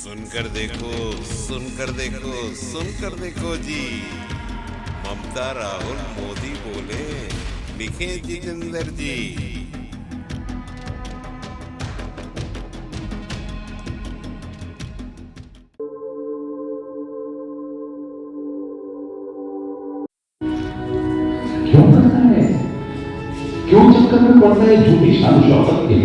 सुनकर देखो, सुनकर देखो, सुनकर देखो जी। ममता राहुल मोदी बोले, लिखे जितेंद्र जी। क्यों करता है? क्यों चक्कर में पड़ता है झूठी शान शौकत के?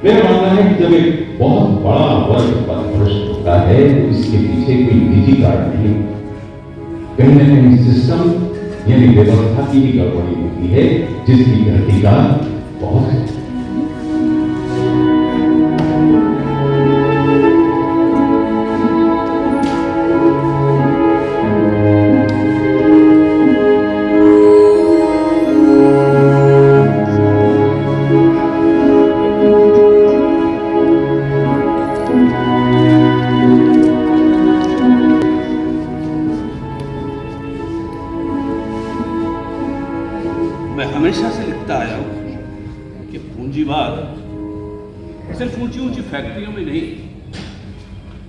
मेरा मानना है कि जब एक बहुत बड़ा वर्ग पथभ्रष्ट होता है तो इसके पीछे कोई निजी कारण नहीं, कहीं ना कहीं सिस्टम यानी व्यवस्था की भी गड़बड़ी होती है, जिसकी घटिका बहुत है। मैं हमेशा से लिखता आया हूं कि पूंजीवाद सिर्फ ऊंची ऊंची फैक्ट्रियों में नहीं,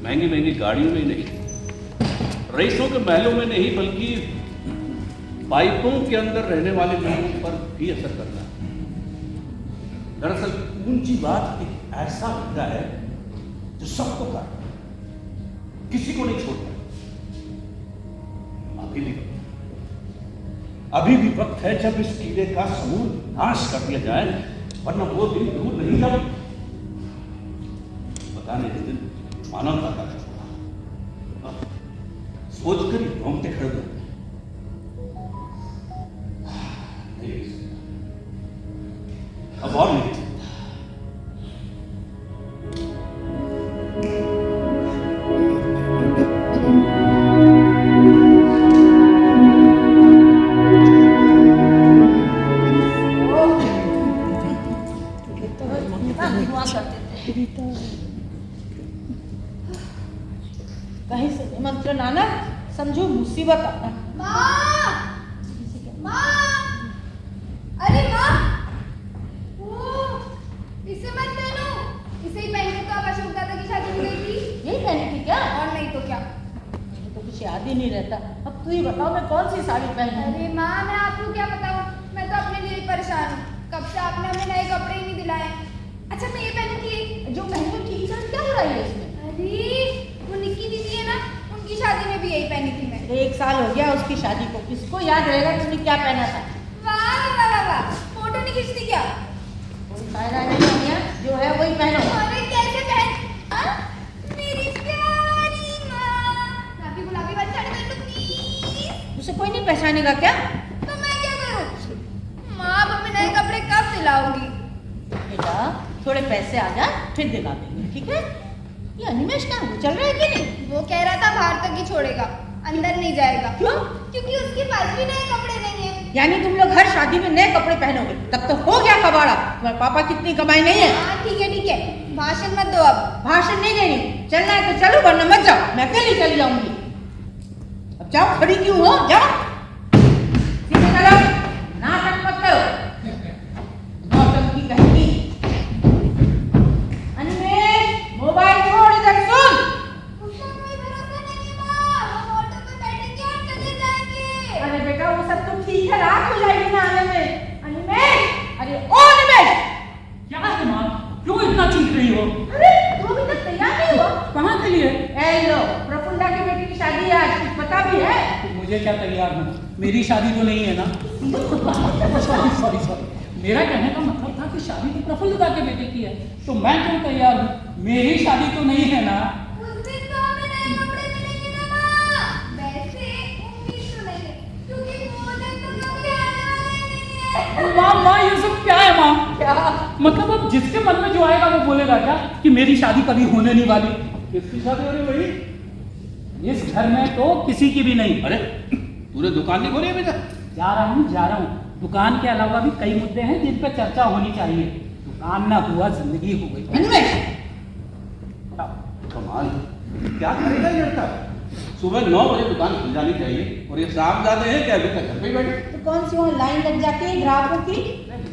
महंगी महंगी गाड़ियों में नहीं, रईसों के महलों में नहीं, बल्कि पाइपों के अंदर रहने वाले लोगों पर भी असर करता है। दरअसल पूंजीवाद एक ऐसा मुद्दा है जो सबको काटता है, किसी को नहीं छोड़ता। अभी भी वक्त है जब इस कीड़े का समूल नाश कर दिया जाए, वरना वो दिन दूर नहीं जब पता नहीं इस दिन मानवता का छोड़ा सोचकर ही रोंगटे खड़े हो। अब और नहीं कहीं से निमंत्रण आना, समझो मुसीबत आना। माँ! माँ! अरे माँ! इसे मत पहनो। इसे ही पहन के तो आप अशोक दादा की शादी में गई थी। यही पहनी थी क्या? और नहीं तो क्या? मुझे तो कुछ याद ही नहीं रहता। अब तू ही बताओ मैं कौन सी साड़ी पहनूं? अरे माँ, मैं आपको क्या बताऊँ? मैं तो अपने लिए परेशान हूँ। कब से आपने हमें नए कपड़े ही नहीं दिलाए। अच्छा मैं ये पहनूंगी। जो पहनूं ठीक है, क्या हो रहा है इसमें? अरे वो निक्की दीदी है ना, उनकी शादी में भी यही पहनी थी मैं। 1 साल हो गया उसकी शादी को, किसको याद रहेगा तुमने क्या पहना था? वाह वाह वाह वाह, फोटो नहीं खींचती क्या? कोई फायदा नहीं है मियां, जो है वही पहनो। अरे कैसे पहन? हाँ? मेरी प्यारी माँ, मैं आपकी गुलाबी वाली साड़ी पहन लूंगी। उसे कोई नहीं पहचानेगा क्या? तो मैं क्या करूँ? माँ अब हमें नए कपड़े कब दिलाओगी? बेटा थोड़े पैसे आ जा, फिर दिला देंगे, ठीक है? ये अनिमेश कहाँ है? चल रहा है कि नहीं? वो कह रहा था बाहर तक ही छोड़ेगा, अंदर नहीं जाएगा। क्यों? क्योंकि उसके पास भी नए कपड़े नहीं है। यानी तुम लोग हर शादी में नए कपड़े पहनोगे, तब तो हो गया कबाड़ा। तुम्हारे पापा कितनी कमाई नहीं है। हाँ ठीक है, भाषण मत दो अब। भाषण नहीं देनी, चलना है तो चलो, वरना मत जाओ, मैं अकेली चली जाऊंगी। अब जाओ, खड़ी क्यों हो? जाओ सीधे चलो, नाटक मत करो। नौटंकी कहेगी। अनिमेश मोबाइल छोड़, इधर सुन। उसका कोई भरोसा नहीं है माँ, हम ऑटो में बैठेंगे और चले जाएंगे। अरे बेटा वो सब तो ठीक है, रात हो जाएगी ना आने में। अनिमेश, अरे ओ अनिमेश, क्या है माँ? क्यों इतना चीख रही हो? अरे तू अभी तक तैयार नहीं हुआ? कहाँ के लिए? ए लो, प्रफुल्ला की बेटी की शादी है आज, कुछ पता भी है? तो मुझे क्या तैयार हूँ? मेरी शादी तो नहीं है ना? सॉरी, मेरा कहने का मतलब था कि शादी तो प्रफुल्लता के बेटे की है, तो मैं क्यों तैयार हूँ? मेरी शादी तो नहीं है ना? उस दिन तो हमें नए कपड़े मिलेंगे ना माँ। वैसे उम्मीद तो नहीं है, क्योंकि वो दिन तो कभी आने वाला ही नहीं है। माँ ये सब क्या है माँ? क्या? मतलब अब जिसके मन में जो आएगा वो बोलेगा क्या कि मेरी शादी कभी होने नहीं वाली? किसकी शादी हो रही भाई? इस घर में तो किसी की भी नहीं। अरे पूरे दुकान नहीं खोली अभी तक? जा रहा हूँ। दुकान के अलावा भी कई मुद्दे हैं जिन पर चर्चा होनी चाहिए। दुकान ना हुआ जिंदगी हो गई। अनिमेश, कमाल, क्या करेगा ये लड़का? सुबह 9 बजे दुकान खुल जानी चाहिए और ये शाम जाते हैं कि अभी तक घर पे ही बैठे। तो कौन सी वहाँ लाइन लग जाती है ग्राहकों की?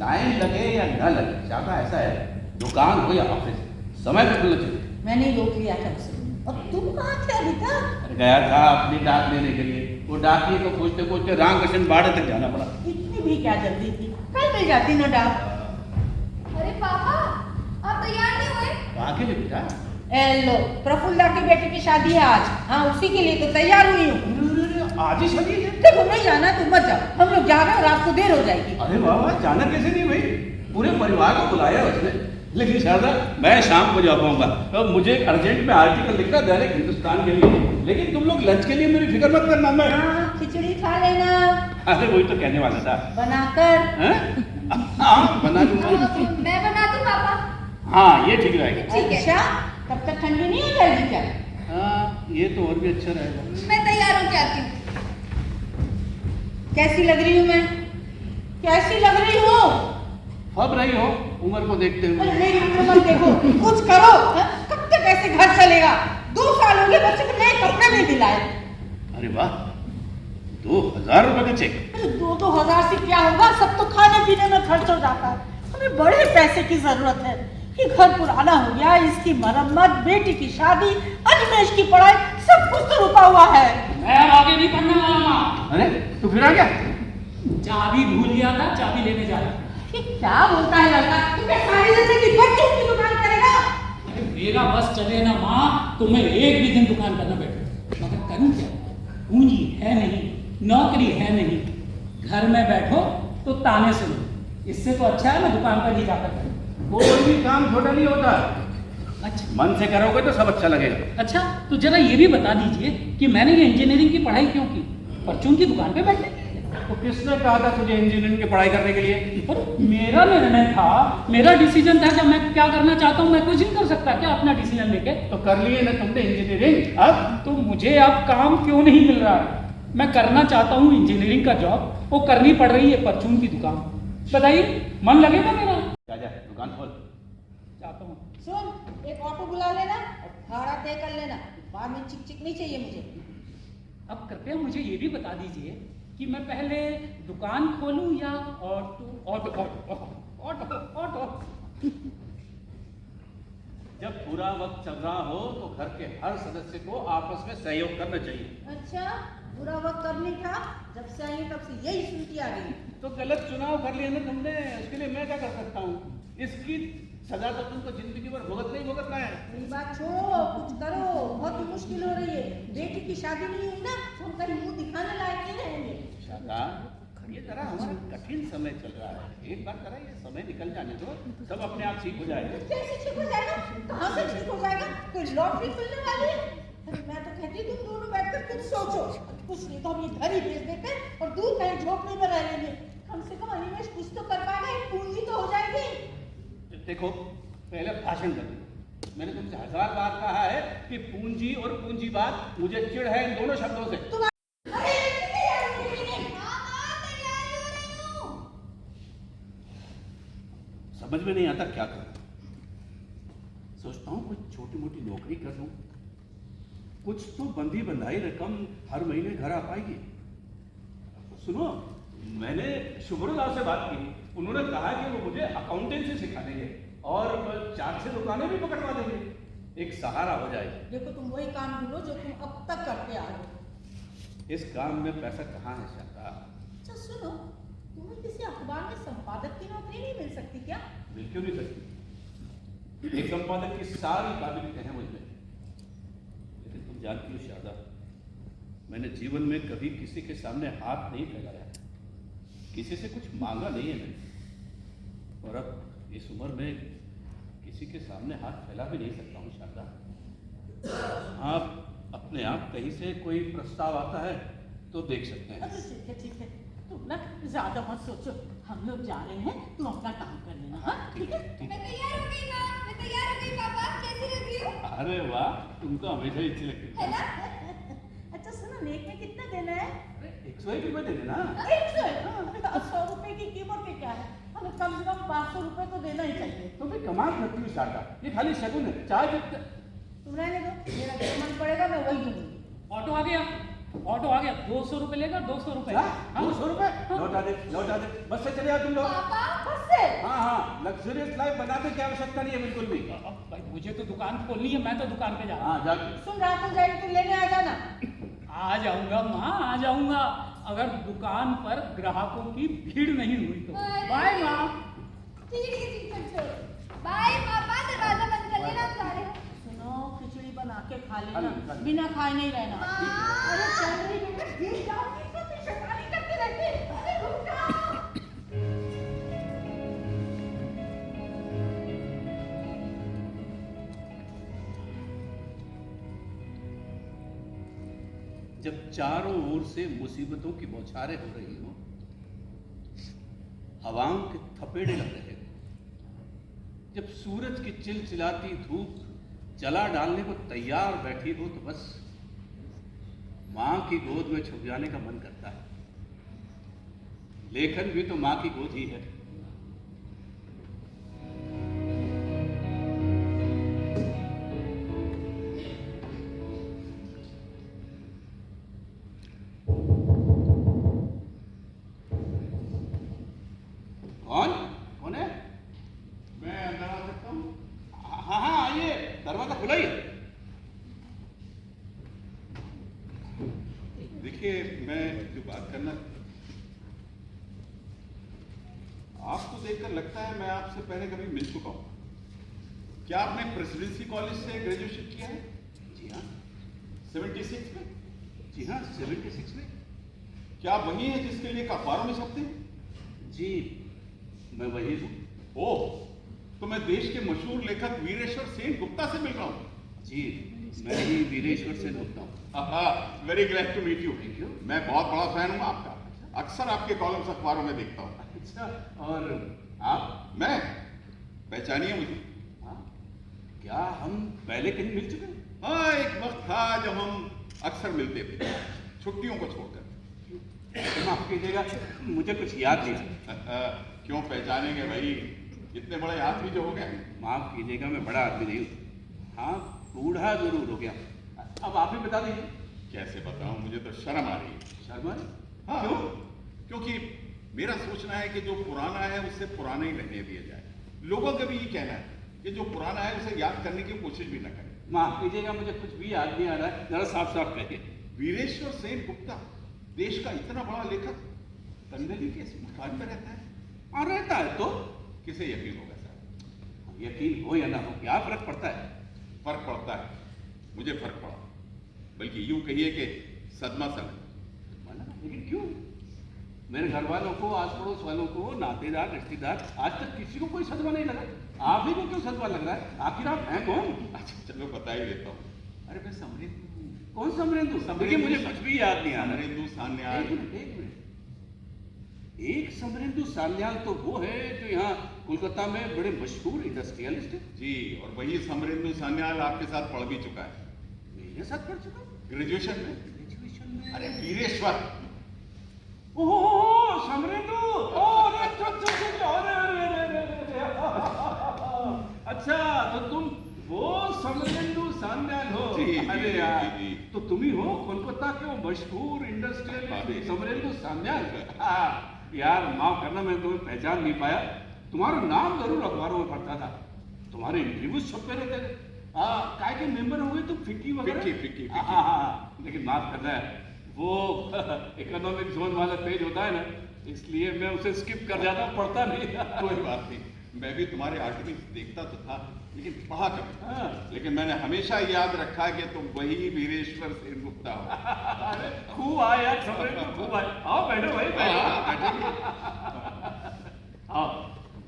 लाइन लगे या न लगे, ज्यादा ऐसा है दुकान हो या ऑफिस समय पे खुलना चाहिए। मैंने ही रोक लिया था उसे। अब तुम कहाँ थे अभी तक? गया था अपनी डाक लेने के लिए, वो डाकिए को खोजते खोजते रामकृष्ण बाड़े तक जाना पड़ा। इतनी भी क्या जल्दी थी, कल मिल जाती ना डाक। अरे पापा, आप तैयार नहीं हुए? वहाँ के लिए बेटा? ए लो, प्रफुल्ला की बेटी की शादी है आज। हाँ, उसी के लिए तो तैयार हुई हूँ। आज ही शादी है? देखो नहीं जाना तो मत जाओ, हम लोग जा रहे हैं, रात को देर हो जाएगी। अरे वाह वाह, जाना कैसे नहीं भाई, पूरे परिवार को बुलाया उसने। लेकिन शारदा, मैं शाम को जा पाऊंगा, तो मुझे एक अर्जेंट में आर्टिकल लिखना दैनिक हिंदुस्तान के लिए। लेकिन तुम लोग लंच के लिए मेरी फिक्र मत करना। मैं खिचड़ी खा लेना। अरे वही तो कहने वाला था। बनाकर? हाँ, बना दूंगा। मैं बना दूं पापा? हाँ, ये ठीक रहेगा। ठीक है। अच्छा, तब तक ठंडी नहीं हो जाएगी क्या? हाँ, ये तो और भी अच्छा रहेगा। मैं तैयार हो के आती हूँ। कैसी लग रही हूँ मैं? कैसी लग रही हूँ? अब रही हो उम्र को देखते अरे हुए। मेरी उम्र देखो, कुछ करो। कब तक ऐसे घर चलेगा? 2 साल हो गए बच्चे को नए कपड़े नहीं दिलाए। अरे वाह, 2000 रुपए का चेक। अरे 2-2 हजार से क्या होगा? सब तो खाने पीने में खर्च हो जाता है। हमें बड़े पैसे की जरूरत है। ये घर पुराना हो गया, इसकी मरम्मत, बेटी की शादी, अनिमेश की पढ़ाई, सब कुछ तो रुका हुआ है। मैं अब आगे नहीं पढ़ने वाला माँ। अरे तू फिर आ गया? चाबी भूल गया था, चाबी लेने जा रहा था। ये क्या बोलता है लड़का? तुम्हें सारी जिंदगी बच्चों की दुकान करेगा? अरे मेरा बस चले ना माँ, तो मैं एक भी दिन दुकान करना बैठूं, मगर करूं क्या? पूंजी है नहीं, नौकरी है नहीं, घर में बैठो तो ताने सुनो। इससे तो अच्छा है मैं दुकान पर ही जाकर करूं। कोई भी काम छोटा नहीं होता, अच्छा मन से करोगे तो सब अच्छा लगेगा। अच्छा, तो जरा ये भी बता दीजिए कि मैंने ये इंजीनियरिंग की पढ़ाई क्यों की? परचून की दुकान पे बैठने के लिए। तो किसने कहा था तुझे इंजीनियरिंग की पढ़ाई करने के लिए? पर मेरा निर्णय था, मेरा डिसीजन था। जब मैं क्या करना चाहता हूँ मैं कुछ नहीं कर सकता क्या अपना डिसीजन लेके? तो कर लिए ना तुमने इंजीनियरिंग। अब तो मुझे अब काम क्यों नहीं मिल रहा है? मैं करना चाहता हूँ इंजीनियरिंग का जॉब, वो करनी पड़ रही है परचून की दुकान। बताइए, मन लगेगा मेरा? जा दुकान खोल। चाहता हूँ। सुन, एक ऑटो बुला लेना और भाड़ा तय कर लेना। बाद में चिक चिक नहीं चाहिए मुझे। अब कृपया मुझे ये भी बता दीजिए कि मैं पहले दुकान खोलूं या auto auto auto auto auto? जब पूरा वक्त चल रहा हो तो घर के हर सदस्य को आपस में सहयोग करना चाहिए। अच्छा, बुरा वक्त कब नहीं था? जब से आई हूं तब से यही सुनती आ रही। तो गलत चुनाव कर लिया ना तुमने, उसके लिए मैं क्या कर सकता हूँ? इसकी सजा तो तुमको जिंदगी भर भुगतना है। मेरी बात छोड़ो, कुछ करो। बहुत ही मुश्किल हो रही है। बेटी की शादी नहीं हुई ना तो हम कहीं मुंह दिखाने लायक नहीं रहेंगे। शादा, ये जरा हमारा कठिन समय चल रहा है, एक बार जरा ये समय निकल जाने दो, सब अपने आप ठीक हो जाएगा। कैसे ठीक हो जाएगा? कहाँ से ठीक हो जाएगा? कोई लॉटरी खुलने वाली है? अरे मैं तो कहती तुम दोनों बैठकर कुछ सोचो। कुछ नहीं तो हम ये घर ही बेच देते और दूर कहीं झोपड़ी में रह लेंगे। कम से कम अनिमेश कुछ तो कर पाएगा, एक पूंजी तो हो जाएगी। देखो, पहले भाषण कर दो। मैंने तुमसे 1000 बार कहा है कि पूंजी और पूंजीवाद, मुझे चिढ़ है इन दोनों शब्दों से। अरे हाँ माँ, तैयार ही हो रही हूँ। समझ में नहीं आता क्या करूं। सोचता हूँ कोई छोटी मोटी नौकरी कर लूं, कुछ तो बंधी बंधाई रकम हर महीने घर आ पाएगी। सुनो, मैंने शुभ्रता से बात की, उन्होंने कहा कि वो मुझे अकाउंटेंसी सिखा देंगे और 4-6 दुकानें भी पकड़वा देंगे, एक सहारा हो जाएगी। देखो, तुम वही काम ढूंढो जो तुम अब तक करते आ रहे हो। इस काम में पैसा कहाँ है शादा? अच्छा सुनो, तुम्हें किसी अखबार में संपादक की नौकरी नहीं मिल सकती क्या? मिल क्यों नहीं सकती? एक संपादक की सारी काबिलियतें हैं मुझमें। लेकिन तुम जानती हो शादा, मैंने जीवन में कभी किसी के सामने हाथ नहीं फैलाया, किसी से कुछ मांगा नहीं है मैंने, और अब इस उम्र में किसी के सामने हाथ फैला भी नहीं सकता हूँ शादा। आप अपने आप कहीं से कोई प्रस्ताव आता है तो देख सकते हैं। अच्छा ठीक है, तुम ना ज्यादा मत सोचो, हम लोग जा रहे हैं, तुम अपना काम कर लेना। हाँ ठीक है। मैं तैयार हो गई माँ, मैं तैयार हो गई। पापा कैसी लग रही हूँ? अरे वाह, तुमको हमेशा ही अच्छी लगती है ना? अच्छा सुनो, नेक में कितना देना है? 101 रुपये दे देना। 100 रुपए की कीमत पे क्या है? हमें कम से कम 500 रुपए तो देना ही चाहिए। तो भी कमाल करती हूँ शारदा, ये खाली शगुन है। चाहे तुम रहने दो, मेरा जो मन पड़ेगा मैं वही दूंगी। ऑटो आ गया। ऑटो आ गया, 200 रुपए लेगा, 200 रुपए। क्या? हाँ। 200 रुपए? हाँ। लौटा दे, लौटा दे। बस से चले आओ तुम लोग। पापा बस से हाँ, लग्जरियस लाइफ बनाने की आवश्यकता नहीं है बिल्कुल भी। अब भाई मुझे तो दुकान खोलनी है, मैं तो दुकान पे जा रहा हूँ। हाँ, जाके। सुन, रात को जाएगी तो लेने आ जाना। आ जाऊंगा माँ, आ जाऊंगा, अगर दुकान पर ग्राहकों की भीड़ नहीं हुई तो। बाय माँ। ठीक है, चलो बाय पापा, दरवाजा बंद कर लेना, हम जा रहे हैं। सुनो, खिचड़ी बना के खा खा लेना, लेना। बिना खाए नहीं रहना। हाँ। अरे चल रही बेटा, गिर जाओगी तो फिर शैतानी करते रहते। अरे रुक जाओ। जब चारों ओर से मुसीबतों की बौछारें हो रही हो, हवाओं के थपेड़े लग रहे हो, जब सूरज की चिलचिलाती धूप जला डालने को तैयार बैठी हो, तो बस मां की गोद में छुप जाने का मन करता है। लेखन भी तो मां की गोद ही है। कौन कौन है? मैं अंदर आ सकता हूँ? हाँ हाँ, आइए, दरवाजा खुला ही है। देखिए, मैं जो बात करना, आपको देखकर लगता है मैं आपसे पहले कभी मिल चुका हूँ। क्या आपने प्रेसिडेंसी कॉलेज से ग्रेजुएशन किया है? जी हाँ, 76 में? जी हाँ, 76 में। क्या आप वही हैं जिसके लिए अखबारों में छपते हैं? जी, मैं वही हूँ। ओह, तो मैं देश के मशहूर लेखक वीरेश्वर सेन गुप्ता से मिल रहा हूँ। जी, मैं ही वीरेश्वर से बोलता हूँ। Very glad to meet you. Thank you. मैं बहुत बड़ा फैन हूँ आपका, अक्सर आपके कॉलम्स अखबारों में देखता हूँ। अच्छा, और आप? मैं, पहचानिए मुझे? हाँ, क्या हम पहले कहीं मिल चुके हैं? हाँ, एक वक्त था जब हम अक्सर मिलते थे, छुट्टियों को छोड़कर। माफ कीजिएगा, मुझे कुछ याद नहीं। क्यों पहचानेंगे भाई, इतने बड़े आदमी जो हो गए। माफ कीजिएगा, मैं बड़ा आदमी नहीं हूँ। हाँ, बूढ़ा जरूर हो गया। अब आप ही बता दीजिए। कैसे बताऊं, मुझे तो शर्म आ रही है। शर्मा? हाँ, क्यों? क्योंकि मेरा सोचना है कि जो पुराना है उसे पुराना ही रहने दिया जाए। लोगों का भी ये कहना है कि जो पुराना है उसे याद करने की कोशिश भी न करें। माफ कीजिएगा, मुझे कुछ भी याद नहीं आ रहा है, जरा साफ साफ कहिए। वीरेश्वर सेन गुप्ता, देश का इतना बड़ा लेखक, तंगली के इस मकान में रहता है। और रहता है तो किसे यकीन होगा साहब? यकीन हो या ना हो, क्या फर्क पड़ता है? फर्क पड़ता है, मुझे फर्क पड़ा, बल्कि यूं कहिए कि सदमा सा लगा। लेकिन क्यों? मेरे घर वालों को, आस पड़ोस वालों को, नातेदार, रिश्तेदार, आज तक किसी को कोई सदमा नहीं लगा। आप ही को क्यों सदमा लग रहा है? आखिर आप हैं कौन? अच्छा चलो बता ही देता हूँ। अरे मैं समरेंदु। कौन समरेंदु? देखिए, मुझे कुछ भी याद नहीं आ रहा। समरेंदु सान्याल। एक मिनट। एक समरेंदु सान्याल तो वो है जो यहाँ कोलकाता में बड़े मशहूर इंडस्ट्रियलिस्ट है। जी, और वही समरेंदु सान्याल आपके साथ पढ़ भी चुका है, मेरे साथ पढ़ चुका? ग्रेजुएशन में। ग्रेजुएशन में? अरे वीरेश्वर। ओह, समरेंदु! अरे, अच्छा, तो तुम वो समरेंदु सान्याल हो? जी, जी, अरे जी, यार, जी। तो तुम ही हो कोलकाता के वो मशहूर इंडस्ट्रियलिस्ट समरेंदु सान्याल? यार, माफ करना, मैं तुम्हें पहचान नहीं पाया। तुम्हारा नाम जरूर अखबारों में पढ़ता था, तुम्हारे इंटरव्यूज छपते रहते थे। काय के मेंबर हो गए तुम, फिक्की वगैरह? फिक्की। हाँ, लेकिन माफ करना है, वो इकोनॉमिक जोन वाला पेज होता है ना, इसलिए मैं उसे स्किप कर जाता हूँ, पढ़ता नहीं। कोई बात नहीं, मैं भी तुम्हारे आर्टिकल देखता तो था, लेकिन पढ़ा कभी। हाँ। लेकिन मैंने हमेशा याद रखा कि तुम वही वीरेश्वर सेन गुप्ता हो। अरे खूब आए यार, समरेंदु, खूब आए। आओ बैठो भाई, बैठो। आओ।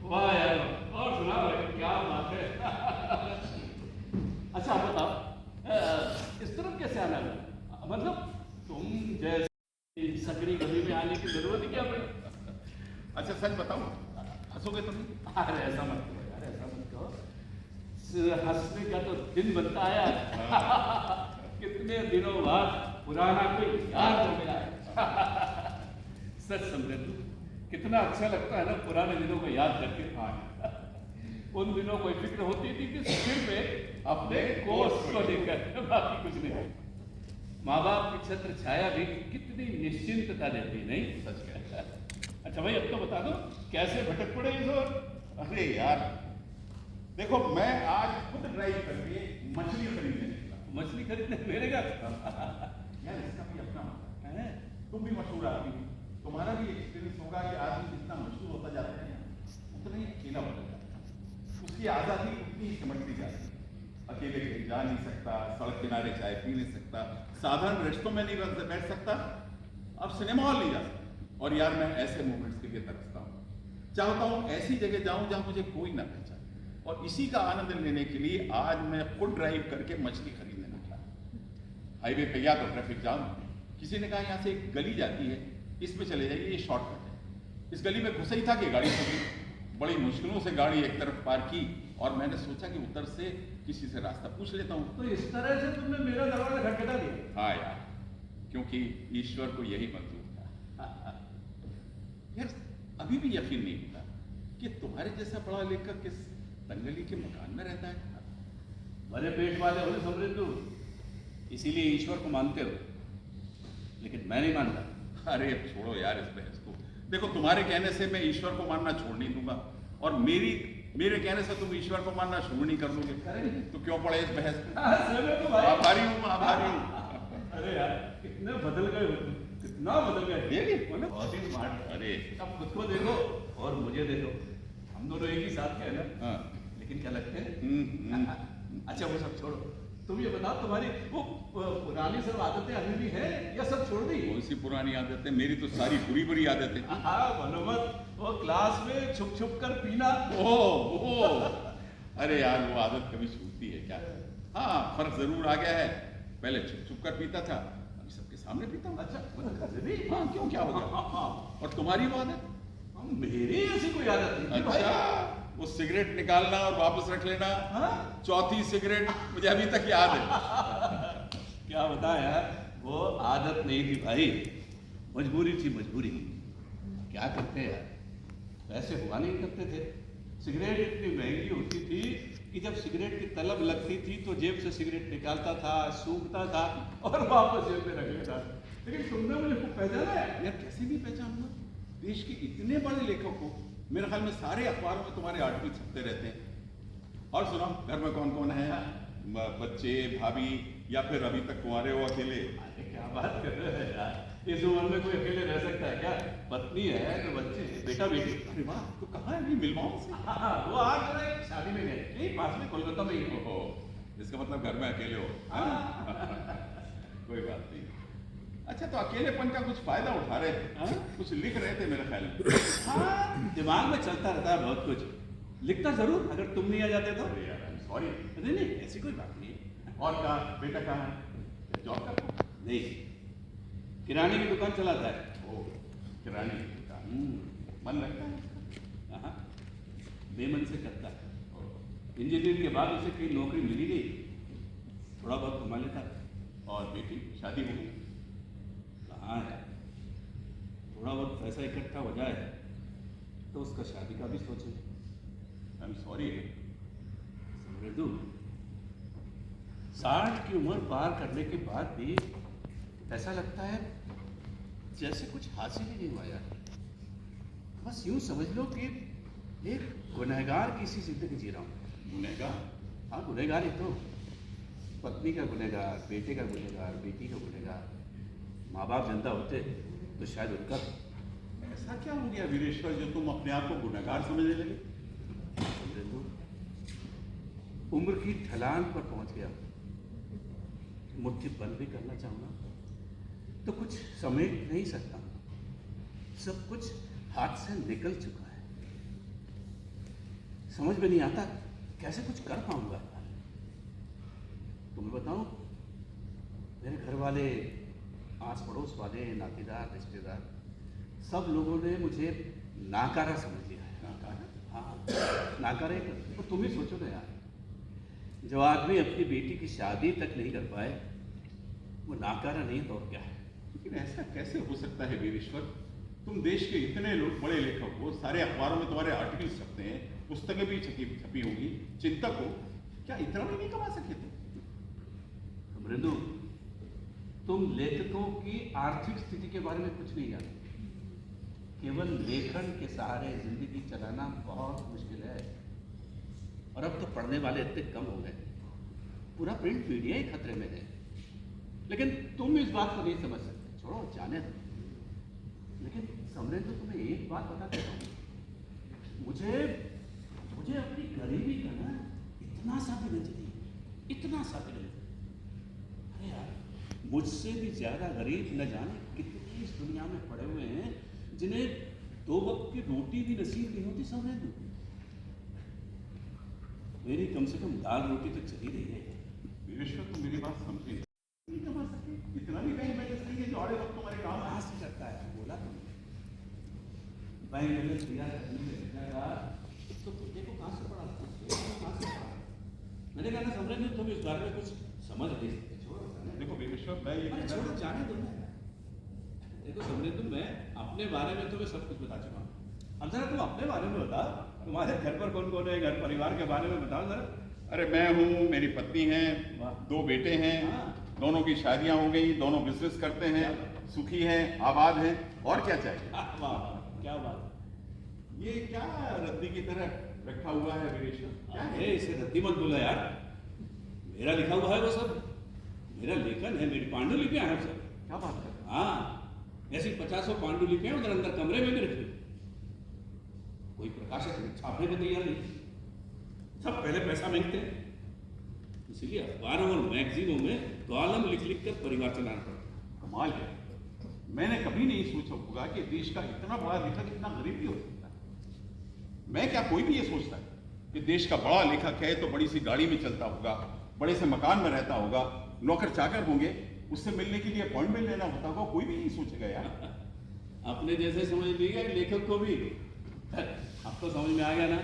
वाह यार, और सुना भाई, क्या बात है। अच्छा बताओ, इस तरफ कैसे आना है? मतलब तुम जैसे सकरी गली में आने की जरूरत ही क्या पड़ी? अच्छा सच बताओ, हंसोगे तुम? अरे ऐसा मत करो यार, ऐसा मत करो। हंसने का तो दिन बनता है यार। कितने दिनों बाद पुराना कोई यार तो मिला है। सच समरेंदु, कितना अच्छा लगता है ना पुराने दिनों को याद करके। उन दिनों कोई फिक्र होती थी कि सिर पे अपने कोर्स को लेकर, बाकी कुछ नहीं। माँ बाप की छत्र छाया भी कितनी निश्चिंतता देती, नहीं? सच कह। अच्छा भाई, अब तो बता दो कैसे भटक पड़े इस ओर? अरे यार, देखो मैं आज खुद ड्राइव करके मछली खरीदने निकला। मछली खरीदने मेरे घर? यार इसका भी अपना मतलब हैं? तुम भी मशहूर आदमी हो, तुम्हारा भी एक्सपीरियंस होगा कि आदमी जितना मशहूर होता जाता है उतना ही अकेला होता जाता है। उसकी आज़ादी उतनी ही समझती जाती है। अकेले कहीं जा नहीं सकता, सड़क किनारे चाय पी नहीं सकता, साधारण रेस्टों में नहीं बैठ सकता, अब सिनेमा हॉल नहीं जा सकता। और यार मैं ऐसे मोमेंट्स के लिए तरसता हूँ, चाहता हूँ ऐसी जगह जाऊँ जहाँ मुझे कोई ना पहचाने। और इसी का आनंद लेने के लिए आज मैं खुद ड्राइव करके मछली खरीदने निकला। हाईवे पे या तो ट्रैफिक जाम, किसी ने कहा यहाँ से एक गली जाती है, इसमें चले जाइए, ये शॉर्टकट है। इस गली में घुसे ही था कि गाड़ी चली, बड़ी मुश्किलों से गाड़ी एक तरफ पार की और मैंने सोचा कि उधर से किसी से रास्ता पूछ लेता हूँ। तो इस तरह से तुमने मेरा दरवाजा खटखटा दिया? हाँ यार, क्योंकि ईश्वर को यही मंजूर था। यार अभी भी यकीन नहीं होता कि तुम्हारे जैसा पढ़ा लिखा किस तंगली के मकान में रहता है। बड़े पेट वाले हो समझे तू, इसीलिए ईश्वर को मानते हो, लेकिन मैं नहीं मानता। अरे अब छोड़ो यार इस बहस को। देखो तुम्हारे कहने से मैं ईश्वर को मानना छोड़ नहीं दूंगा, और मेरे कहने से तुम ईश्वर को मानना शुरू नहीं कर दोगे, तो क्यों पड़े इस बहस में? आभारी हूँ, आभारी हूँ। अरे यार कितने बदल गए हो तुम, कितना बदल गए। बहुत ही स्मार्ट। अरे अब खुद को देखो और मुझे देखो, हम दोनों एक ही साथ के हैं ना। हाँ। लेकिन क्या लगते हैं? अच्छा वो सब छोड़ो, तुम ये बताओ तुम्हारी वो पुरानी सब आदतें अभी भी है या सब छोड़ दी? कौन सी पुरानी आदतें? मेरी तो सारी बुरी बुरी आदतें। हाँ बोलो मत, वो क्लास में छुप छुप कर पीना। ओ अरे यार वो आदत कभी छूटती है क्या? हाँ फर्क जरूर आ गया है, पहले छुप छुप कर पीता था, अभी सबके सामने पीता हूँ। अच्छा मतलब भी? हाँ क्यों, क्या हो गया? और तुम्हारी वो आदत? मेरी ऐसी कोई आदत नहीं। अच्छा वो सिगरेट निकालना और वापस रख लेना, हाँ? चौथी सिगरेट मुझे अभी तक याद है। क्या बता यार, वो आदत नहीं थी भाई, मजबूरी थी, मजबूरी। क्या करते यार, पैसे हुआ नहीं करते थे। सिगरेट इतनी महंगी होती थी कि जब सिगरेट की तलब लगती थी तो जेब से सिगरेट निकालता था, सूंघता था और वापस जेब में रख लेता। लेकिन तुमने मुझे खूब पहचाना है। यार कैसे भी पहचानूंगा? देश के इतने बड़े लेखक को, मेरे ख्याल में सारे अखबारों में तुम्हारे आर्टिकल छपते रहते हैं। और सुनो, घर में कौन कौन है? बच्चे, भाभी, या फिर अभी तक कुंवारे हो, अकेले? अरे क्या बात कर रहे हैं यार, इस उम्र में कोई अकेले रह सकता है क्या? पत्नी है तो बच्चे, बेटा बेटी। अरे वाह, तो कहाँ है? मिलवाओ से। हाँ, वो आज जरा एक शादी में गए, यही पास में कोलकाता में ही हो। ओहो, इसका मतलब घर में अकेले हो। कोई बात नहीं। अच्छा तो अकेलेपन का कुछ फायदा उठा रहे थे? कुछ लिख रहे थे मेरे ख्याल में। हाँ, दिमाग में चलता रहता है बहुत कुछ, लिखता जरूर, अगर तुम नहीं आ जाते तो। अरे यार सॉरी। नहीं नहीं, ऐसी कोई बात नहीं है। और कहा बेटा कहाँ है? जॉब करता है? नहीं, किराने की दुकान चलाता है। ओ किराने की दुकान। मन लगता है? हाँ, बेमन से करता है। इंजीनियर के बाद उसे कहीं नौकरी मिली नहीं, थोड़ा बहुत कमा लेता है। और बेटी शादी हो गई? कहाँ है, थोड़ा बहुत पैसा इकट्ठा हो जाए तो उसका शादी का भी सोचें। I am sorry. समृद्धू, 60 की उम्र पार करने के बाद भी ऐसा लगता है जैसे कुछ हासिल ही नहीं हुआ यार। बस यूं समझ लो कि एक गुनहगार की सी जिंदगी जी रहा हूँ। गुनहगार? हाँ गुनहगार ही तो, पत्नी का गुनहगार, बेटे का गुनहगार, बेटी का गुनहगार। माँ बाप जिंदा होते तो शायद उनका। ऐसा क्या हो गया वीरेश्वर जो तुम अपने आप को गुनहगार समझने लगे? समृद्धू, उम्र की ढलान पर पहुंच गया, मुट्ठी बंद भी करना चाहूँगा तो कुछ समेट नहीं सकता, सब कुछ हाथ से निकल चुका है। समझ में नहीं आता कैसे कुछ कर पाऊंगा। तुम्हें बताऊं, मेरे घर वाले, आस पड़ोस वाले, नातेदार, रिश्तेदार, सब लोगों ने मुझे नाकारा समझ लिया है। नाकारा? हाँ, नाकारा ही कर। तो तुम ही सोचो ना यार, जो आदमी अपनी बेटी की शादी तक नहीं कर पाए वो नाकारा नहीं तो और क्या है। लेकिन ऐसा कैसे हो सकता है वीरेश्वर? तुम देश के इतने लोग, बड़े लेखक हो, सारे अखबारों में तुम्हारे आर्टिकल छपते हैं, पुस्तकें भी छपी होंगी, चिंतक हो, क्या इतना भी नहीं कमा सके थे? समृद्धू, तुम लेखकों की आर्थिक स्थिति के बारे में कुछ नहीं जानते। केवल लेखन के सहारे जिंदगी चलाना बहुत मुश्किल है। और अब तो पढ़ने वाले इतने कम हो गए, पूरा प्रिंट मीडिया ही खतरे में है। लेकिन तुम इस बात को नहीं समझ सकते, छोड़ो जाने दो। लेकिन समरेंद्र, तुम्हें एक बात बता देता हूँ, मुझे अपनी गरीबी का ना इतना सा भी रंज नहीं, इतना सा भी रंज। अरे यार, मुझसे भी ज्यादा गरीब न जाने कितने इस दुनिया में पड़े हुए हैं जिन्हें 2 वक्त की रोटी भी नसीब नहीं होती। समरेंद्र, मेरी कम से कम दाल रोटी तो चली रही है। वीरेश्वर, तुम मेरी बात समझे नहीं समझ सके। इतना भी कहीं बैलेंस नहीं है जो आड़े वक्त तुम्हारे काम कहाँ से करता है? बोला तुमने बैंक बैलेंस दिया करने में जाएगा तो तुम देखो कहाँ से पढ़ा, कहाँ से पढ़ा। मैंने कहा ना समरेंद्र, तुम इस बारे में कुछ समझ नहीं सकते, छोड़ो जाने दो। देखो वीरेश्वर, मैं ये छोड़ो जाने दो ना। देखो समरेंद्र, मैं अपने बारे में तुम्हें सब कुछ बता चुका हूँ। अब जरा तुम अपने बारे में बताओ, तुम्हारे घर पर कौन कौन है, घर परिवार के बारे में बताओ जरा। अरे मैं हूँ, मेरी पत्नी है, वाह। 2 बेटे हैं, हाँ। दोनों की शादियां हो गई, दोनों बिजनेस करते हैं, सुखी हैं, आबाद हैं, और क्या चाहिए। वाह, क्या बात। ये क्या रद्दी की तरह रखा हुआ है वीरेश्वर? क्या है? अरे इसे रद्दी मत बोला यार, मेरा लिखा हुआ है वो सब, मेरा लेखन है, मेरी पांडुलिपियां हैं सब। क्या बात कर रहे हाँ, ऐसी 50 पांडुलिपियां उधर अंदर कमरे में भी रखी। कोई प्रकाशक छापने को तैयार नहीं, सब पहले पैसा मांगते हैं। इसलिए अखबारों और मैगजीनों में कॉलम लिख लिख कर परिवार चलाना पड़ता है। कमाल है, मैंने कभी नहीं सोचा होगा कि देश का इतना बड़ा लेखक इतना गरीब भी हो सकता है। मैं क्या, कोई भी ये सोचता है कि देश का बड़ा लेखक है तो बड़ी सी गाड़ी में चलता होगा, बड़े से मकान में रहता होगा, नौकर चाकर होंगे, उससे मिलने के लिए अपॉइंटमेंट लेना होता होगा। कोई भी नहीं सोचेगा यार। अपने जैसे समझ लीजिएगा लेखक को भी। अब तो समझ में आ गया ना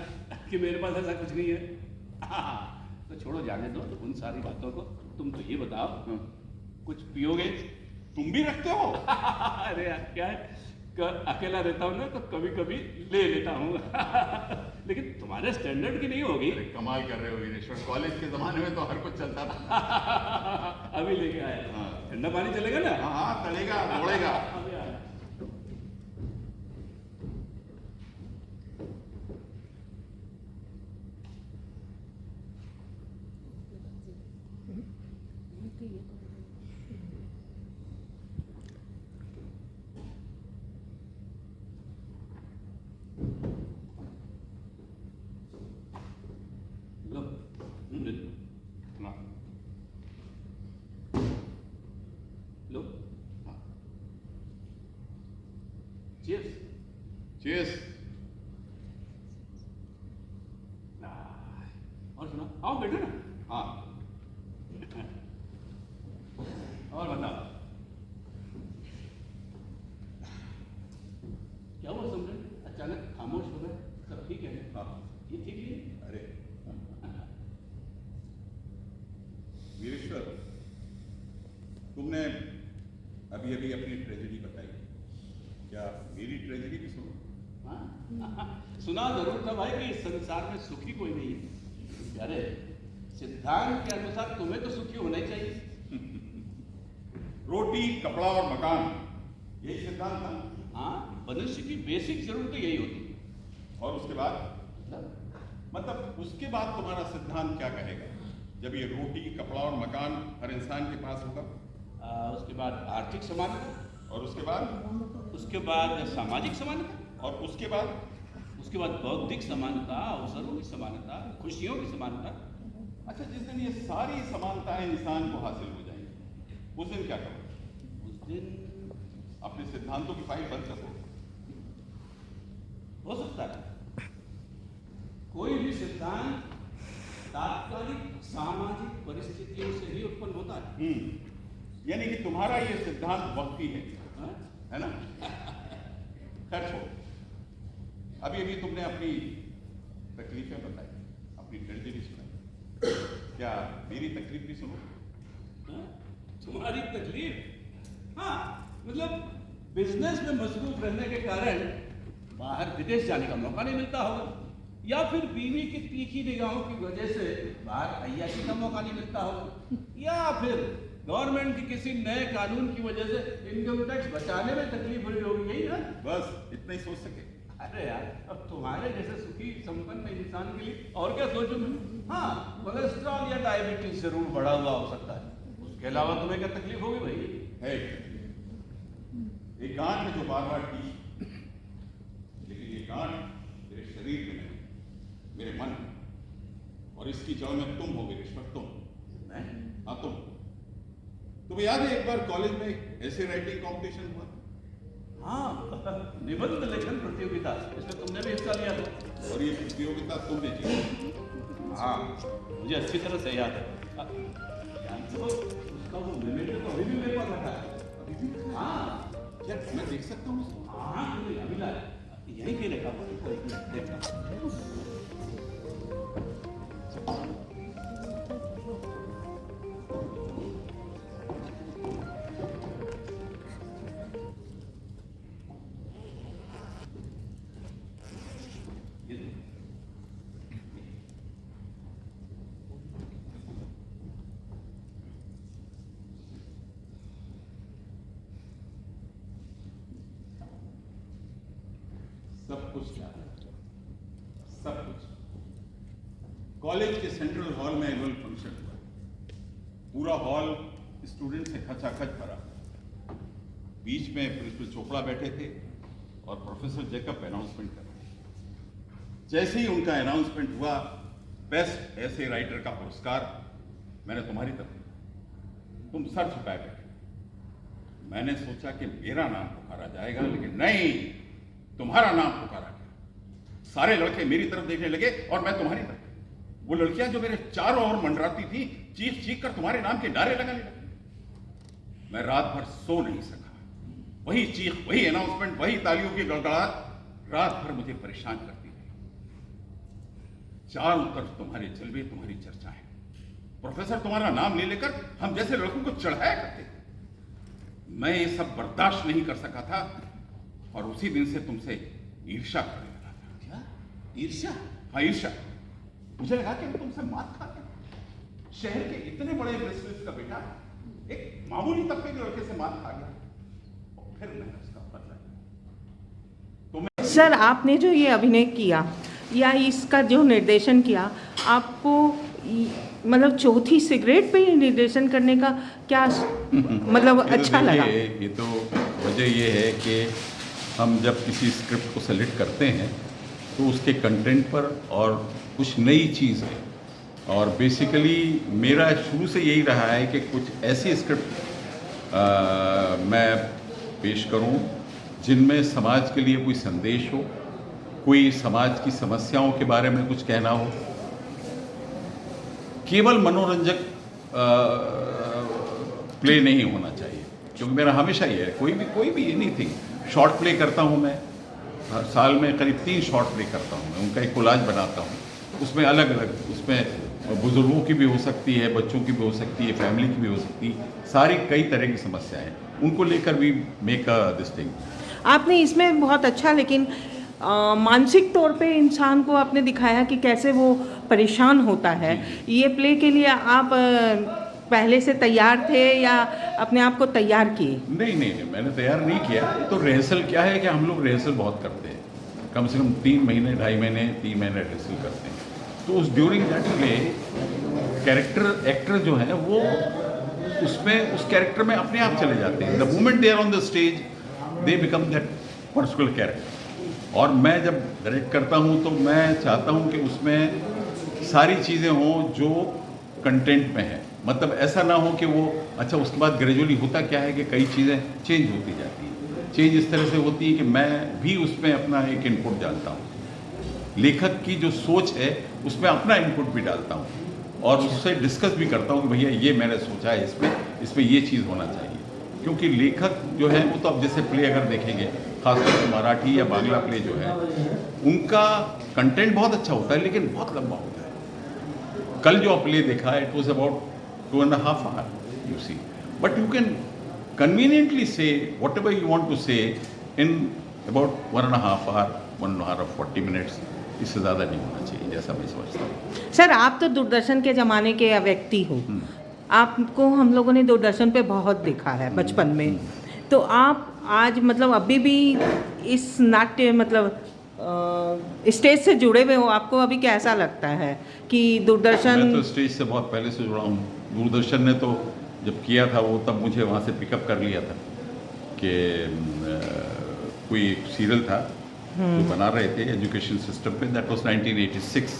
कि मेरे पास ऐसा कुछ नहीं है। तो छोड़ो जाने दो उन सारी बातों को। तुम तो ये बताओ, कुछ पियोगे? तुम भी रखते हो? अरे यार क्या है, अकेला रहता हूँ ना तो कभी कभी ले लेता हूँ। लेकिन तुम्हारे स्टैंडर्ड की नहीं होगी। अरे कमाल कर रहे हो वीरेश्वर, कॉलेज के जमाने में तो हर कुछ चलता था। अभी लेके आया। हाँ। ठंडा पानी चलेगा ना? हाँ हाँ, तलेगा दौड़ेगा। अभी आया। लो, ना, लो। Cheers. cheers। और सुनो, आओ बैठो ना। हाँ, और बताओ क्या हुआ समझे, अचानक खामोश हो गए? सब ठीक है? हाँ। ये ठीक है? अरे वीरेश्वर, तुमने अभी अभी अपनी ट्रेजेडी बताई, क्या मेरी ट्रेजेडी भी सुनो? हाँ? सुना जरूर था भाई कि इस संसार में सुखी कोई नहीं है। अरे सिद्धांत के अनुसार तुम्हें तो सुखी होना ही चाहिए। रोटी, कपड़ा और मकान, यही सिद्धांत था। हाँ, मनुष्य की बेसिक जरूरत तो यही होती है। और उसके बाद मतलब उसके बाद तुम्हारा सिद्धांत क्या कहेगा? जब ये रोटी, कपड़ा और मकान हर इंसान के पास होगा, उसके बाद आर्थिक समानता, और उसके बाद सामाजिक समानता, और उसके बाद बौद्धिक समानता, अवसरों की समानता, खुशियों की समानता। अच्छा, जिस दिन ये सारी समानताएं इंसान को हासिल हो जाएंगी, उस दिन क्या करोगे? उस दिन अपने सिद्धांतों की फाइल बंद कर दो। हो सकता है कोई भी सिद्धांत तात्कालिक सामाजिक परिस्थितियों से ही उत्पन्न होता है। यानी कि तुम्हारा ये सिद्धांत वक्ती हाँ? है ना? खैर छोड़ो, अभी अभी तुमने अपनी तकलीफें बताई, अपनी ट्रेजेडी सुनाई, क्या मेरी तकलीफ भी सुनो? हाँ? तुम्हारी तकलीफ? हाँ, मतलब बिजनेस में मसरूफ रहने के कारण बाहर विदेश जाने का मौका नहीं मिलता होगा, या फिर बीवी की तीखी निगाहों की वजह से बाहर अय्याशी का मौका नहीं मिलता होगा, या फिर गवर्नमेंट की किसी नए कानून की वजह से इनकम टैक्स बचाने में तकलीफ हुई होगी, यही ना? बस इतना ही सोच सके। अरे यार, अब तुम्हारे जैसे सुखी संपन्न इंसान के लिए और क्या सोचूं मैं? हाँ, कोलेस्ट्रॉल या डायबिटीज जरूर बढ़ा हुआ हो सकता है, उसके अलावा तुम्हें क्या तकलीफ होगी भाई? है एक गांठ है जो बार बार की, लेकिन ये गांठ मेरे शरीर में नहीं, मेरे मन में, और इसकी जड़ में तुम हो गिरीश्वर, तुम। मैं? हाँ तुम। तुम्हें याद है एक बार कॉलेज में ऐसे राइटिंग कंपटीशन हुआ? हाँ, निबंध लेखन प्रतियोगिता, इसमें तुमने भी हिस्सा लिया था। और ये प्रतियोगिता तुमने जीती। हाँ, मुझे अच्छी तरह से याद है। जानते हो, उसका वो मिनट तो अभी भी मेरे पास रखा है। अभी भी? हाँ, यार मैं देख सकता हूँ उसको? हाँ, तुमने अभी लाया, यहीं पे रखा हुआ है, देखना। ये देखो। सब कुछ याद है, सब कुछ। कॉलेज के सेंट्रल हॉल में एनुअल फंक्शन हुआ, पूरा हॉल स्टूडेंट से खचाखच भरा। बीच में प्रिंसिपल चोपड़ा बैठे थे और प्रोफेसर जैकब अनाउंसमेंट कर रहे थे। जैसे ही उनका अनाउंसमेंट हुआ, बेस्ट ऐसे राइटर का पुरस्कार मैंने तुम्हारी तरफ दिया। तुम सर झुकाए बैठे। मैंने सोचा कि मेरा नाम पुकारा जाएगा, लेकिन नहीं, तुम्हारा नाम पुकारा गया। सारे लड़के मेरी तरफ देखने लगे और मैं तुम्हारी तरफ। वो लड़कियां जो मेरे चारों ओर मंडराती थी, चीख चीख कर तुम्हारे नाम के नारे लगाने लगी। मैं रात भर सो नहीं सका। वही चीख, वही अनाउंसमेंट, वही तालियों की गड़गड़ाहट रात भर मुझे परेशान करती रही। चारों तरफ तुम्हारे जलवे, तुम्हारी चर्चाएं। प्रोफेसर तुम्हारा नाम ले लेकर हम जैसे लड़कों को चढ़ाया करते थे। मैं ये सब बर्दाश्त नहीं कर सका था और उसी दिन से तुमसे ईर्ष्या करने लगा था। क्या? ईर्ष्या? हाँ, ईर्ष्या। मुझे लगा कि मैं तुमसे मात खा गया। शहर के इतने बड़े बिजनेस का बेटा एक मामूली तबके के लड़के से मात खा गया, और फिर मैंने उसका बदला लिया। सर, आपने जो ये अभिनय किया या इसका जो निर्देशन किया, आपको मतलब चौथी सिगरेट पे ही निर्देशन करने का क्या मतलब अच्छा लगा? ये तो वजह ये है कि हम जब किसी स्क्रिप्ट को सेलेक्ट करते हैं तो उसके कंटेंट पर और कुछ नई चीज़ है, और बेसिकली मेरा शुरू से यही रहा है कि कुछ ऐसी स्क्रिप्ट मैं पेश करूं जिनमें समाज के लिए कोई संदेश हो, कोई समाज की समस्याओं के बारे में कुछ कहना हो। केवल मनोरंजक प्ले नहीं होना चाहिए, क्योंकि मेरा हमेशा ये है, कोई भी एनीथिंग। शॉर्ट प्ले करता हूँ मैं, हर साल में करीब 3 शॉर्ट प्ले करता हूँ मैं, उनका एक कोलाज बनाता हूँ। उसमें अलग अलग, उसमें बुजुर्गों की भी हो सकती है, बच्चों की भी हो सकती है, फैमिली की भी हो सकती है, सारी कई तरह की समस्याएं, उनको लेकर भी मेक अ दिस थिंग। आपने इसमें बहुत अच्छा, लेकिन मानसिक तौर पे इंसान को आपने दिखाया कि कैसे वो परेशान होता है। ये प्ले के लिए आप पहले से तैयार थे या अपने आप को तैयार किए? नहीं, मैंने तैयार नहीं किया। तो रिहर्सल क्या है कि हम लोग रिहर्सल बहुत करते हैं, कम से कम 3 महीने, 2.5 महीने, 3 महीने रिहर्सल करते हैं। तो उस during that play character, actor जो है वो उसमें उस कैरेक्टर में अपने आप चले जाते हैं। The moment they are on the stage they become that particular character. और मैं जब डायरेक्ट करता हूँ तो मैं चाहता हूँ कि उसमें सारी चीज़ें हों जो कंटेंट में है। मतलब ऐसा ना हो कि वो अच्छा, उसके बाद ग्रेजुअली होता क्या है कि कई चीज़ें चेंज होती जाती हैं। चेंज इस तरह से होती है कि मैं भी उसमें अपना एक इनपुट डालता हूँ, लेखक की जो सोच है उसमें अपना इनपुट भी डालता हूँ, और उससे डिस्कस भी करता हूँ कि भैया ये मैंने सोचा है, इसमें ये चीज़ होना चाहिए। क्योंकि लेखक जो है वो तो अब जैसे प्ले अगर देखेंगे, खासतौर से मराठी या बांग्ला प्ले जो है, उनका कंटेंट बहुत अच्छा होता है लेकिन बहुत लंबा होता है। कल जो प्ले देखा, it was about 2.5 hours, you see. But you can conveniently say whatever you want to say in about 1.5 hours, 1 hour or 40 minutes. इससे ज़्यादा नहीं होना चाहिए, जैसा मैं समझता हूँ। सर, आप तो दूरदर्शन के ज़माने के व्यक्ति हो, आपको हम लोगों ने दूरदर्शन पे बहुत देखा है बचपन में, तो आप आज मतलब अभी भी इस नाट्य मतलब स्टेज से जुड़े हुए हो, आपको अभी कैसा लगता है कि दूरदर्शन? मैं तो स्टेज से बहुत पहले से जुड़ा हूँ। दूरदर्शन ने तो जब किया था वो तब मुझे वहाँ से पिकअप कर लिया था कि कोई एक सीरियल था जो बना रहे थे एजुकेशन सिस्टम पे। That was 1986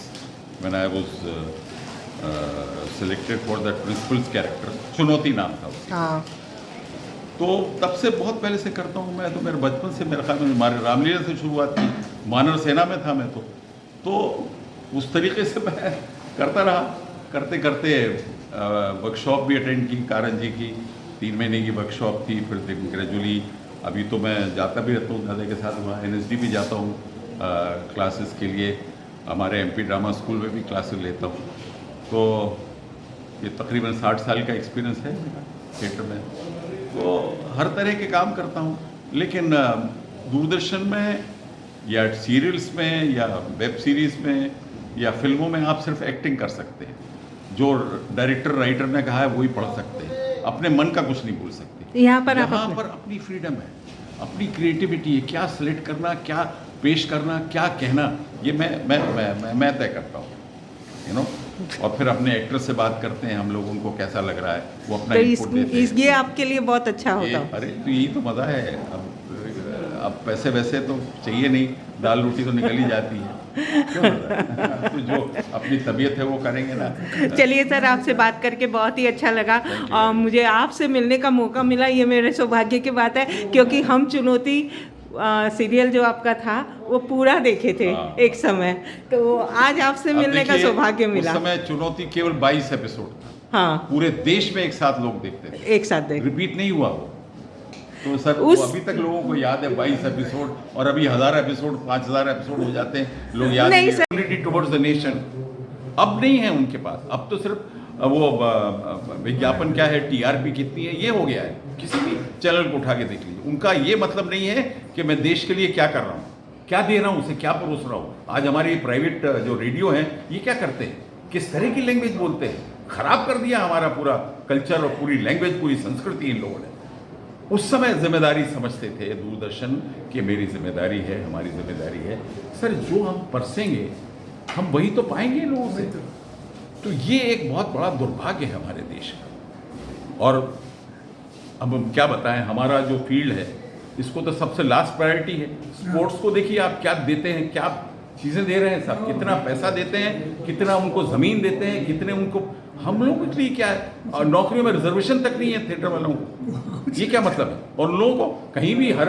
when I was selected for that principles character. चुनौती नाम था उसका। हाँ। तो तब से बहुत पहले से करता हूँ मैं, तो मेरे बचपन से मेरे ख्याल में हमारे रामलीला से शुरुआत की, मानव सेना में था मैं तो उस तरीके से मैं करता रहा। करते करते वर्कशॉप भी अटेंड की, कारन जी की 3 महीने की वर्कशॉप थी। फिर ग्रेजुअली अभी तो मैं जाता भी रहता हूँ दादा के साथ, वहाँ NSD भी जाता हूँ क्लासेस के लिए। हमारे MP ड्रामा स्कूल में भी क्लासेस लेता हूँ। तो ये तकरीबन 60 साल का एक्सपीरियंस है थिएटर में। तो हर तरह के काम करता हूँ, लेकिन दूरदर्शन में या सीरियल्स में या वेब सीरीज़ में या फिल्मों में आप सिर्फ एक्टिंग कर सकते हैं। जो डायरेक्टर राइटर ने कहा है वही पढ़ सकते हैं, अपने मन का कुछ नहीं बोल सकते। यहाँ पर अपनी फ्रीडम है, अपनी क्रिएटिविटी है, क्या सिलेक्ट करना, क्या पेश करना, क्या कहना, ये मैं तय करता हूँ, यू नो। और फिर अपने एक्टर से बात करते हैं हम लोग, उनको कैसा लग रहा है, वो अपना इनपुट देते हैं। ये आपके लिए बहुत अच्छा होता है। अरे तो यही तो मज़ा है। अब पैसे वैसे तो चाहिए नहीं, दाल रोटी तो निकल ही जाती है। तो जो अपनी तबीयत है वो करेंगे ना। चलिए सर, आपसे बात करके बहुत ही अच्छा लगा और मुझे आपसे मिलने का मौका मिला, ये मेरे सौभाग्य की बात है, क्योंकि हम चुनौती सीरियल जो आपका था वो पूरा देखे थे एक समय, तो आज आपसे मिलने का सौभाग्य मिला। उस समय चुनौती केवल 22 एपिसोड था। हाँ, पूरे देश में एक साथ लोग देखते थे, एक साथ देख, रिपीट नहीं हुआ वो। तो सर अभी तक लोगों को याद है 22 एपिसोड, और अभी 1000 एपिसोड 5000 एपिसोड हो जाते हैं, लोग याद नहीं। टुवर्ड्स द नेशन अब नहीं है उनके पास। अब तो सिर्फ वो विज्ञापन क्या है, TRP कितनी है, ये हो गया है। किसी भी चैनल को उठा के देख लीजिए, उनका ये मतलब नहीं है कि मैं देश के लिए क्या कर रहा हूँ, क्या दे रहा हूँ, उसे क्या परोस रहा हूँ। आज हमारे प्राइवेट जो रेडियो हैं ये क्या करते हैं, किस तरह की लैंग्वेज बोलते हैं, खराब कर दिया हमारा पूरा कल्चर और पूरी लैंग्वेज, पूरी संस्कृति इन लोगों ने। उस समय जिम्मेदारी समझते थे दूरदर्शन की, मेरी जिम्मेदारी है, हमारी जिम्मेदारी है। सर जो हम परसेंगे हम वही तो पाएंगे लोगों से। तो ये एक बहुत बड़ा दुर्भाग्य है हमारे देश का। और अब हम क्या बताएं, हमारा जो फील्ड है इसको तो सबसे लास्ट प्रायोरिटी है। स्पोर्ट्स को देखिए आप, क्या देते हैं, क्या चीज़ें दे रहे हैं साहब, कितना पैसा देते हैं, कितना उनको ज़मीन देते हैं, कितने उनको, हम लोगों के लिए क्या है, और नौकरियों में रिजर्वेशन तक नहीं है थिएटर वालों को। ये क्या मतलब है। और लोगों को कहीं भी हर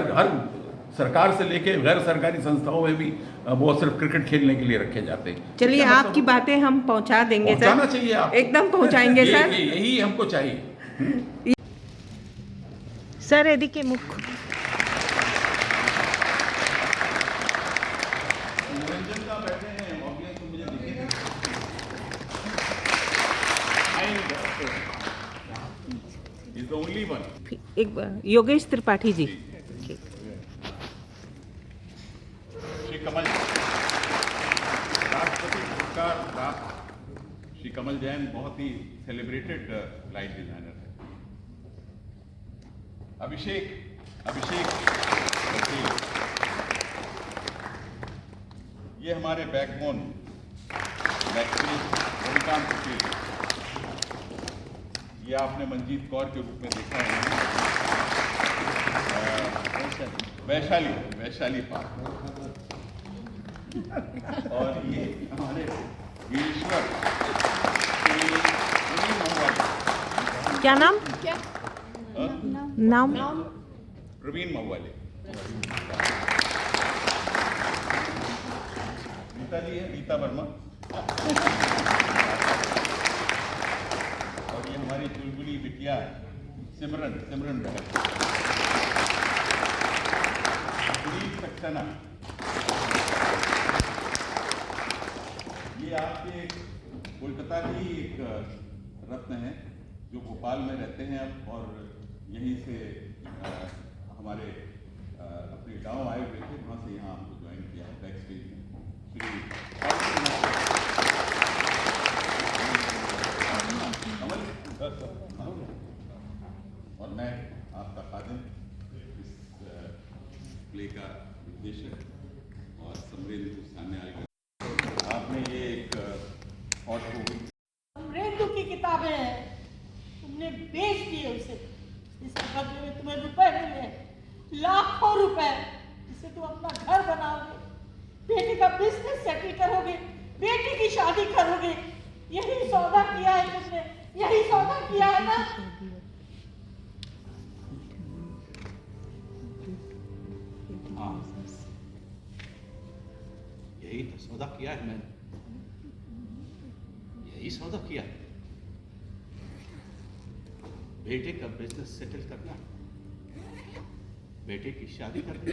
सरकार से लेके गैर सरकारी संस्थाओं में भी वो सिर्फ क्रिकेट खेलने के लिए रखे जाते हैं। चलिए आपकी बातें हम पहुंचा देंगे सर, पहुंचाना चाहिए आप, एकदम पहुंचाएंगे सर, यही हमको चाहिए। सर এদিকে মুখ निरंजन का बैठे हैं ऑडियंस को, मुझे दिखे इज द ओनली वन। एक बार योगेश त्रिपाठी जी। श्री कमल, राष्ट्रपति पुरस्कार प्राप्त श्री कमल जैन बहुत ही सेलिब्रेटेड लाइट डिजाइनर है। अभिषेक ये हमारे बैकबोन रविकांत पटेल, ये आपने मंजीत कौर के रूप में देखा है। वैशाली पार्क। और ये हमारे वीरेश्वर क्या नाम, क्या नाम प्रवीण महुआले। रीता जी है, रीता वर्मा। और ये हमारी चुलबुली बिटिया सिमरन बहन। सुनील सक्सेना, ये आपके कोलकाता की एक रत्न है जो भोपाल में रहते हैं अब, और यहीं से हमारे अपने गांव आए हुए थे, वहाँ से यहाँ हमको ज्वाइन किया है बैक स्टेज में। कमल और मैं आपका खादिम, इस प्ले का निर्देशक और समरेंद्र को सामने आएगा। आपने ये एक और रेंदु की किताबें हैं, तुमने बेच दिए उसे। इसके बदले में तुम्हें रुपए मिले, लाखों रुपए, जिससे तुम अपना घर बनाओगे, बेटी का बिजनेस सेटल करोगे, बेटी की शादी करोगे। यही सौदा किया है तुमने, यही सौदा किया है ना? हाँ, यही तो सौदा किया है मैंने, यही सौदा किया है। बेटे का बिजनेस सेटल करना, बेटे की शादी करनी,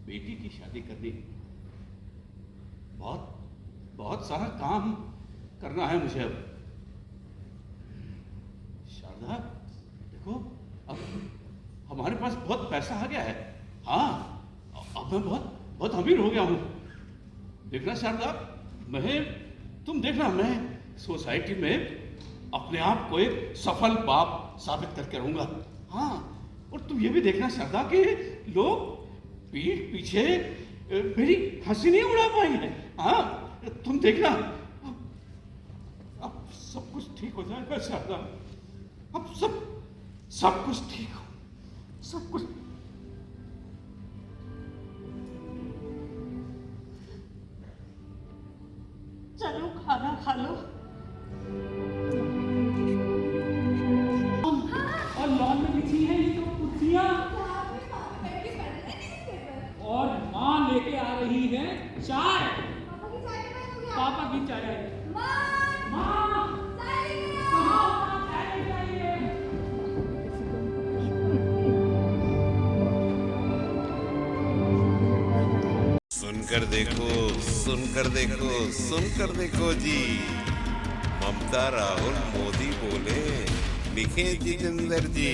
बेटी की शादी करनी, बहुत बहुत सारा काम करना है मुझे अब। शारदा, देखो अब हमारे पास बहुत पैसा आ गया है। हाँ, अब मैं बहुत बहुत अमीर हो गया हूँ। देखना शारदा, तुम देखना, मैं सोसाइटी में अपने आप को एक सफल बाप साबित करके रहूंगा। हाँ, और तुम ये भी देखना शारदा कि लोग पीठ पीछे मेरी हंसी नहीं उड़ा पाएंगे। हाँ, तुम देखना, अब सब कुछ ठीक हो जाएगा शारदा। अब सब कुछ ठीक हो, सब कुछ। चलो खाना खा लो। और लॉन में बिछी है ये तो कुर्सियां, और माँ लेके आ रही है चाय। पापा की चाय आई। माँ, चाय लेके आइए। सुनकर देखो, सुनकर देखो, सुनकर देखो जी। ममता राहुल मोदी बोले, लिखे जितेंद्र जी।